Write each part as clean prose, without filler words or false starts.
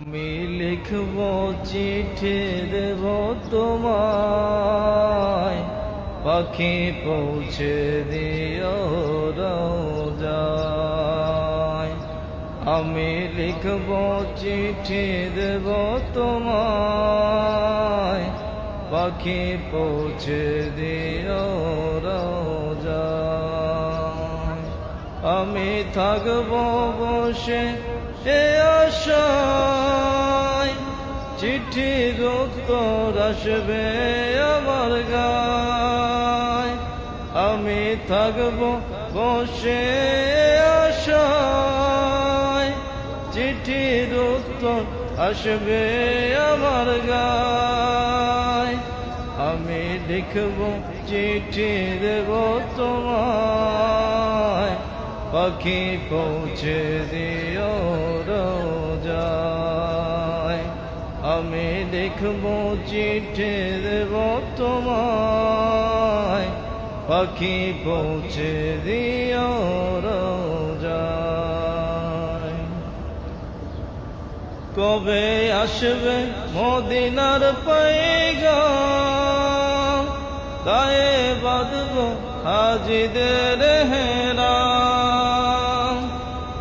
আমি লিখব চিঠি দেব তোমায়, পাখি পৌঁছে দিও রোজায়। আমি লিখব চিঠি দেব তোমায়, পাখি পৌঁছে দিও রোজায়। আমি থাকব বসে এ আশায়, চিঠির উত্তর আসবে আমার গায়। আমি থাকব বসে আশায়, চিঠির উত্তর আসবে আমার গায়। আমি লিখব চিঠি দেব তোমায়, পাখি পৌঁছে দিও রোজায়। আমি লিখব চিঠি দেব তোমায়, পাখি পৌঁছে দিও রোজায়। কবে আসবে মদিনার পয়গাম, গায়ে বাঁধব হাজিদের হেরাম।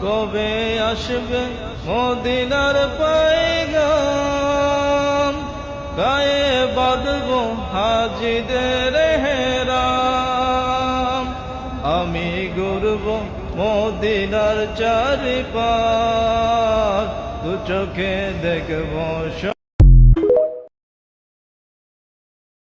কবে আসবে মদিনার পয়গাম, গায়ে বাঁধব হাজিদের হেরাম। আমি ঘুরব মদিনার চারিপাশ, দু চোখে দেখব